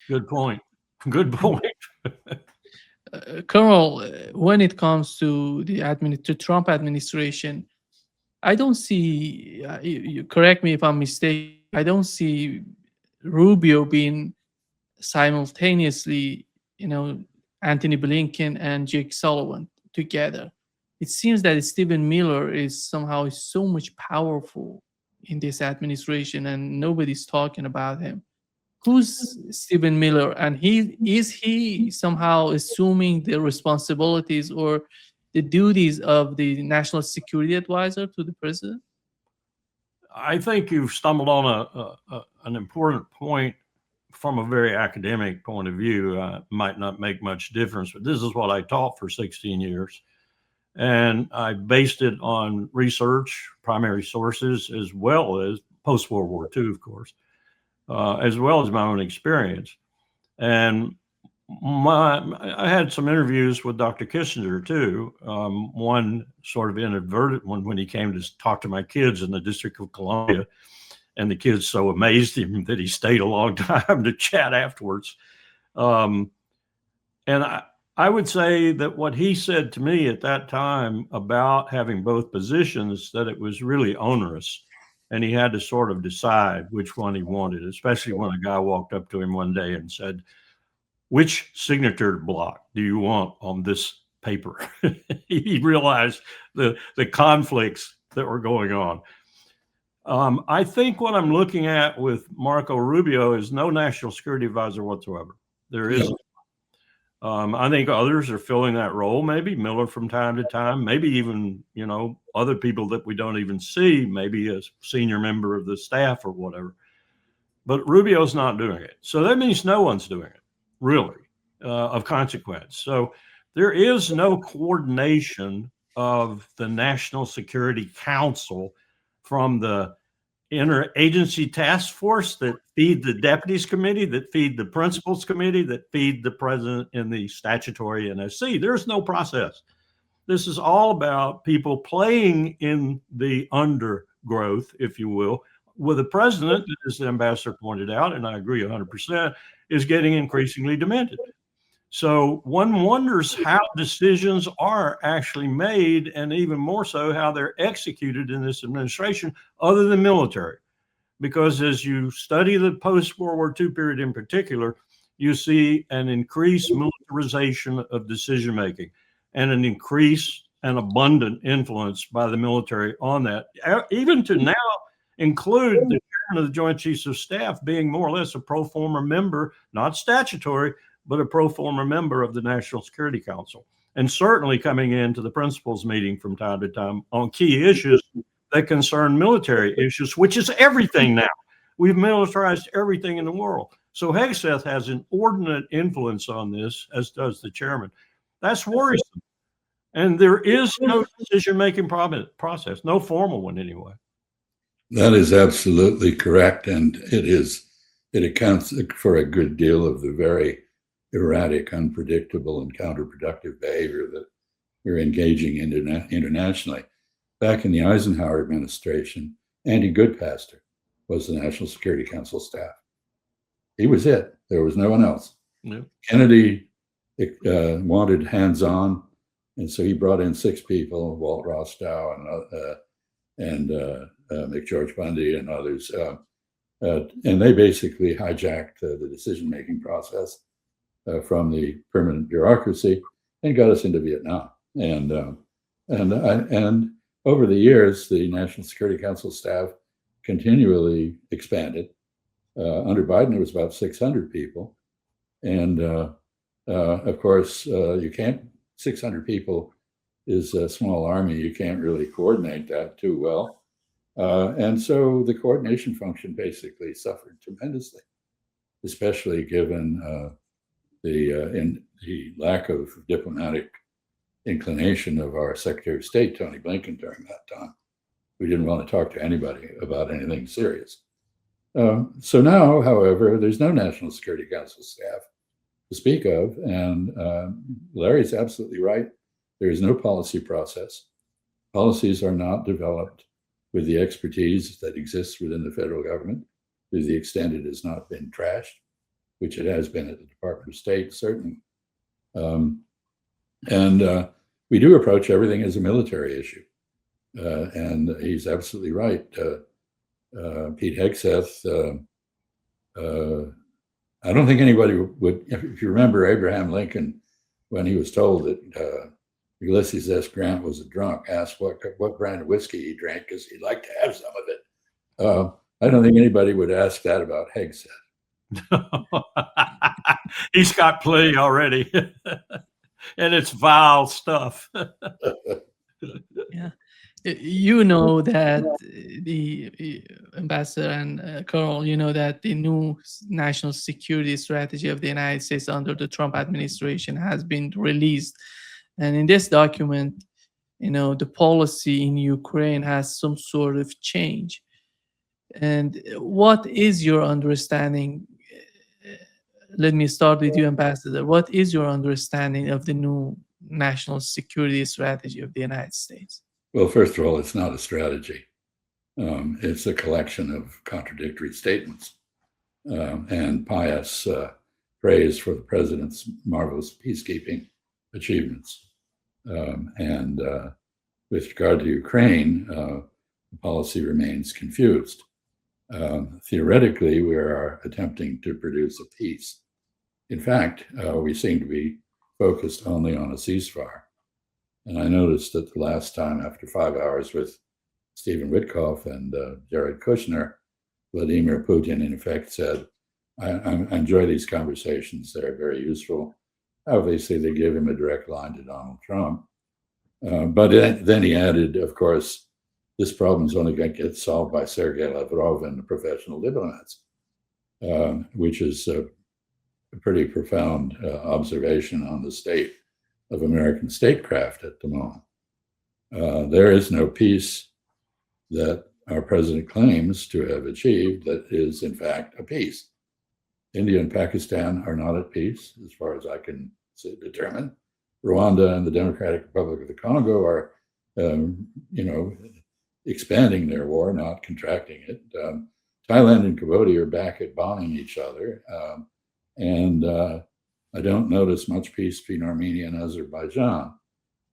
Good point. Good point. Colonel, when it comes to the Trump administration, I don't see. You correct me if I'm mistaken. I don't see Rubio being simultaneously, Anthony Blinken and Jake Sullivan together. It seems that Stephen Miller is somehow so much powerful in this administration, and nobody's talking about him. Who's Stephen Miller, and he somehow assuming the responsibilities or the duties of the national security advisor to the president? I think you've stumbled on an important point from a very academic point of view. Might not make much difference, but this is what I taught for 16 years. And I based it on research, primary sources, as well as post World War II, of course, as well as my own experience. And I had some interviews with Dr. Kissinger too. One sort of inadvertent one when he came to talk to my kids in the District of Columbia, and the kids so amazed him that he stayed a long time to chat afterwards. And I would say that what he said to me at that time about having both positions, that it was really onerous, and he had to sort of decide which one he wanted, especially when a guy walked up to him one day and said, "Which signature block do you want on this paper?" He realized the conflicts that were going on. I think what I'm looking at with Marco Rubio is no national security advisor whatsoever. There isn't. I think others are filling that role, maybe Miller from time to time, maybe even, other people that we don't even see, maybe a senior member of the staff or whatever. But Rubio's not doing it. So that means no one's doing it, really, of consequence. So there is no coordination of the National Security Council from the interagency task force that feed the deputies committee, that feed the principals committee, that feed the president in the statutory NSC. There's no process. This is all about people playing in the undergrowth, if you will, with a president that, as the ambassador pointed out, and I agree 100%, is getting increasingly demented. So one wonders how decisions are actually made, and even more so how they're executed in this administration, other than military. Because as you study the post-World War II period in particular, you see an increased militarization of decision-making and an increased and abundant influence by the military on that, even to now include the chairman of the Joint Chiefs of Staff being more or less a pro forma member, not statutory, but a pro forma member of the National Security Council, and certainly coming into the principals meeting from time to time on key issues that concern military issues, which is everything now. We've militarized everything in the world. So Hegseth has an inordinate influence on this, as does the chairman. That's worrisome. And there is no decision-making process, no formal one anyway. That is absolutely correct. And it accounts for a good deal of the very erratic, unpredictable, and counterproductive behavior that we're engaging in internationally. Back in the Eisenhower administration, Andy Goodpaster was the National Security Council staff. He was it. There was no one else. No. Kennedy wanted hands-on, and so he brought in 6 people, Walt Rostow and McGeorge Bundy and others, and they basically hijacked the decision-making process from the permanent bureaucracy and got us into Vietnam. And over the years, the National Security Council staff continually expanded. Under Biden, it was about 600 people. And of course, 600 people is a small army. You can't really coordinate that too well. And so the coordination function basically suffered tremendously, especially given the lack of diplomatic inclination of our Secretary of State, Tony Blinken, during that time. We didn't want to talk to anybody about anything serious. So now, however, there's no National Security Council staff to speak of, and Larry's absolutely right. There is no policy process. Policies are not developed with the expertise that exists within the federal government, to the extent it has not been trashed. which it has been at the Department of State, certainly. And we do approach everything as a military issue. And he's absolutely right. Pete Hegseth, I don't think anybody would, if you remember Abraham Lincoln, when he was told that Ulysses S. Grant was a drunk, asked what brand of whiskey he drank because he'd like to have some of it. I don't think anybody would ask that about Hegseth. He's got plenty already. And it's vile stuff. Yeah. You know that the ambassador and Carl, you know that the new national security strategy of the United States under the Trump administration has been released. And in this document, you know, the policy in Ukraine has some sort of change. And what is your understanding? Let me start with you, Ambassador. What is your understanding of the new national security strategy of the United States? Well, first of all, it's not a strategy. It's a collection of contradictory statements and pious praise for the president's marvelous peacekeeping achievements. And with regard to Ukraine, the policy remains confused. Theoretically, we are attempting to produce a peace. In fact, we seem to be focused only on a ceasefire. And I noticed that the last time, after 5 hours with Stephen Witkoff and Jared Kushner, Vladimir Putin, in effect, said, I enjoy these conversations. They're very useful. Obviously, they give him a direct line to Donald Trump. But then he added, of course, this problem is only going to get solved by Sergei Lavrov and the professional diplomats, which is a pretty profound observation on the state of American statecraft at the moment. There is no peace that our president claims to have achieved that is, in fact, a peace. India and Pakistan are not at peace, as far as I can determine. Rwanda and the Democratic Republic of the Congo are, expanding their war, not contracting it. Thailand and Cambodia are back at bombing each other. And I don't notice much peace between Armenia and Azerbaijan.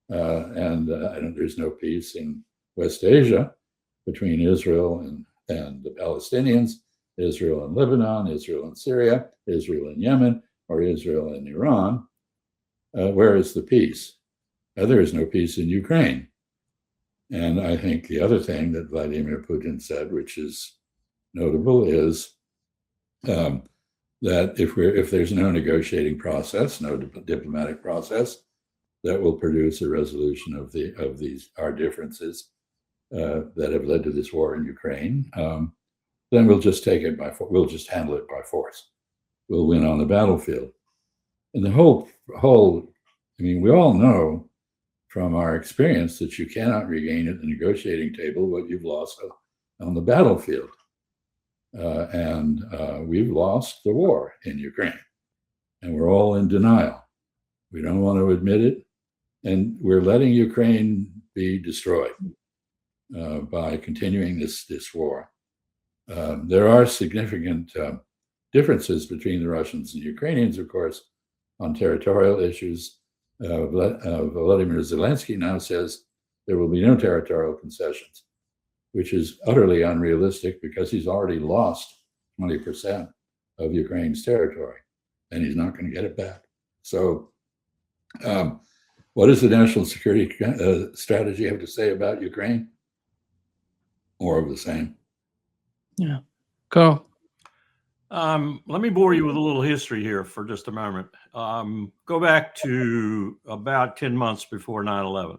There's no peace in West Asia between Israel and the Palestinians, Israel and Lebanon, Israel and Syria, Israel and Yemen, or Israel and Iran. Where is the peace? There is no peace in Ukraine. And I think the other thing that Vladimir Putin said, which is notable, is that if there's no negotiating process, no diplomatic process that will produce a resolution of our differences that have led to this war in Ukraine, then we'll just we'll just handle it by force. We'll win on the battlefield. And we all know from our experience that you cannot regain at the negotiating table what you've lost on the battlefield. We've lost the war in Ukraine, and we're all in denial. We don't want to admit it, and we're letting Ukraine be destroyed by continuing this war. There are significant differences between the Russians and Ukrainians, of course, on territorial issues. Volodymyr Zelensky now says there will be no territorial concessions, which is utterly unrealistic because he's already lost 20% of Ukraine's territory, and he's not going to get it back. So what does the national security strategy have to say about Ukraine? More of the same. Yeah. Carl. Let me bore you with a little history here for just a moment. Go back to about 10 months before 9/11,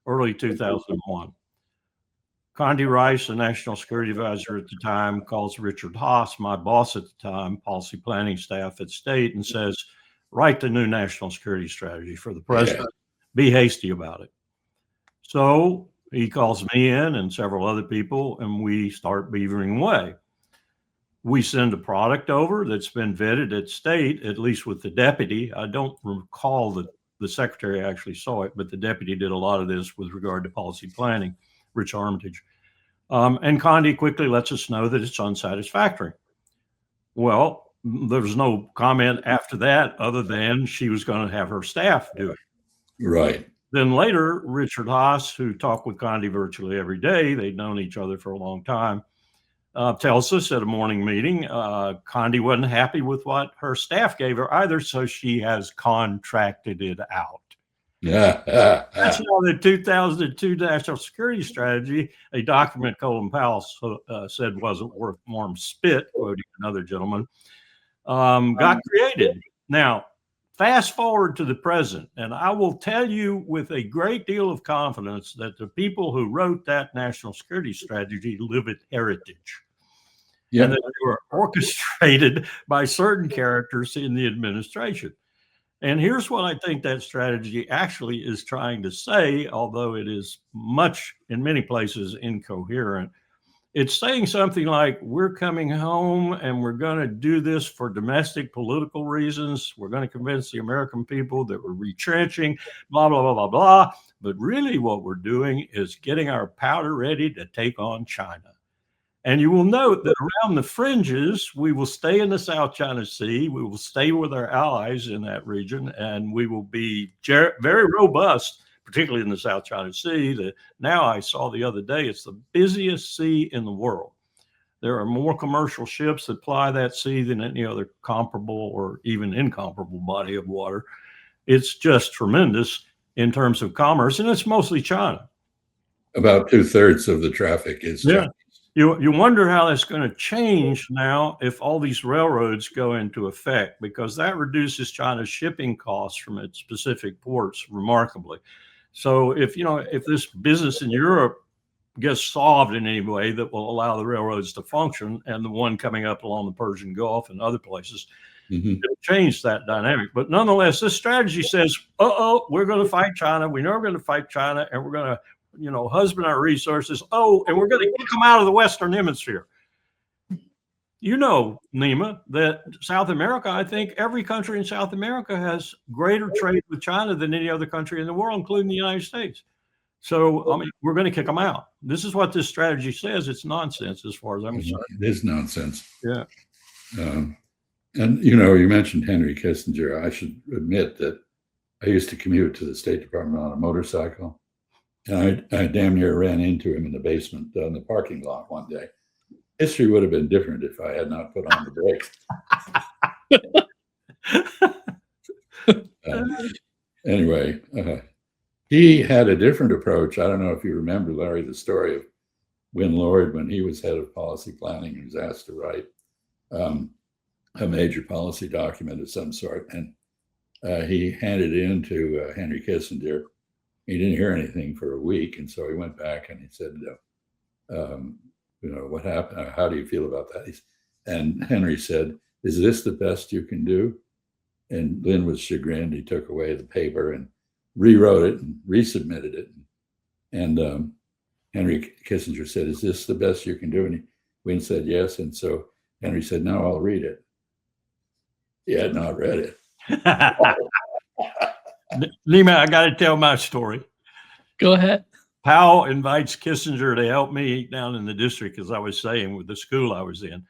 early 2001. Condi Rice, the national security advisor at the time, calls Richard Haas, my boss at the time, policy planning staff at State, and says, write the new national security strategy for the president. Be hasty about it. So he calls me in and several other people, and we start beavering away. We send a product over that's been vetted at State, at least with the deputy. I don't recall that the secretary actually saw it, but the deputy did a lot of this with regard to policy planning, Rich Armitage. And Condi quickly lets us know that it's unsatisfactory. Well, there was no comment after that other than she was going to have her staff do it. Right. Then later, Richard Haas, who talked with Condi virtually every day, they'd known each other for a long time, tells us at a morning meeting, Condi wasn't happy with what her staff gave her either, so she has contracted it out. Yeah. That's how the 2002 National Security Strategy, a document Colin Powell said wasn't worth warm spit, quoting another gentleman, got created. Now, fast forward to the present, and I will tell you with a great deal of confidence that the people who wrote that national security strategy live at heritage. Yep. And that they were orchestrated by certain characters in the administration. And here's what I think that strategy actually is trying to say, although it is much, in many places, incoherent. It's saying something like, we're coming home and we're going to do this for domestic political reasons. We're going to convince the American people that we're retrenching, blah, blah, blah, blah, blah. But really what we're doing is getting our powder ready to take on China. And you will note that around the fringes, we will stay in the South China Sea. We will stay with our allies in that region, and we will be very robust, particularly in the South China Sea. Now I saw the other day, it's the busiest sea in the world. There are more commercial ships that ply that sea than any other comparable or even incomparable body of water. It's just tremendous in terms of commerce, and it's mostly China. About 2/3 of the traffic is Chinese. You wonder how that's going to change now if all these railroads go into effect, because that reduces China's shipping costs from its specific ports remarkably. So if this business in Europe gets solved in any way that will allow the railroads to function, and the one coming up along the Persian Gulf and other places, it'll change that dynamic. But nonetheless, this strategy says, we're going to fight China. We know we're going to fight China, and we're going to husband our resources. And we're going to kick them out of the Western Hemisphere. Nima, that South America, I think every country in South America has greater trade with China than any other country in the world, including the United States. So, I mean, we're going to kick them out. This is what this strategy says. It's nonsense as far as I'm concerned. It is nonsense. Yeah. And, you mentioned Henry Kissinger. I should admit that I used to commute to the State Department on a motorcycle. And I damn near ran into him in the basement in the parking lot one day. History would have been different if I had not put on the brakes. Anyway, he had a different approach. I don't know if you remember, Larry, the story of Win Lord when he was head of policy planning and was asked to write a major policy document of some sort. And he handed it in to Henry Kissinger. He didn't hear anything for a week. And so he went back and he said, what happened? How do you feel about that? And Henry said, is this the best you can do? And Lynn was chagrined. He took away the paper and rewrote it and resubmitted it. And Henry Kissinger said, is this the best you can do? And Wynne said, yes. And so Henry said, no, I'll read it. He had not read it. Nima, I got to tell my story. Go ahead. Powell invites Kissinger to help me down in the district, as I was saying, with the school I was in.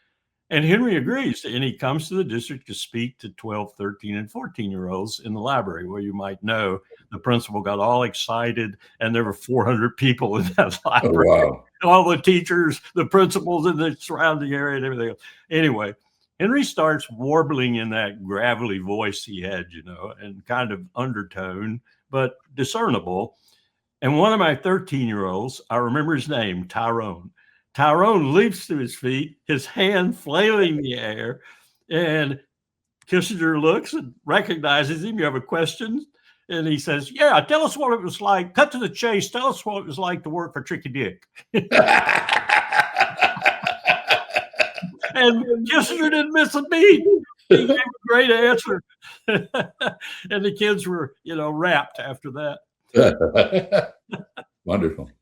And Henry agrees. And he comes to the district to speak to 12, 13, and 14-year-olds in the library, where you might know the principal got all excited, and there were 400 people in that library. Oh, wow. All the teachers, the principals in the surrounding area and everything else. Anyway, Henry starts warbling in that gravelly voice he had, and kind of undertone, but discernible. And one of my 13-year-olds, I remember his name, Tyrone. Tyrone leaps to his feet, his hand flailing in the air, and Kissinger looks and recognizes him. You have a question? And he says, yeah, tell us what it was like. Cut to the chase. Tell us what it was like to work for Tricky Dick. And Kissinger didn't miss a beat. He gave a great answer. And the kids were, rapt after that. Wonderful.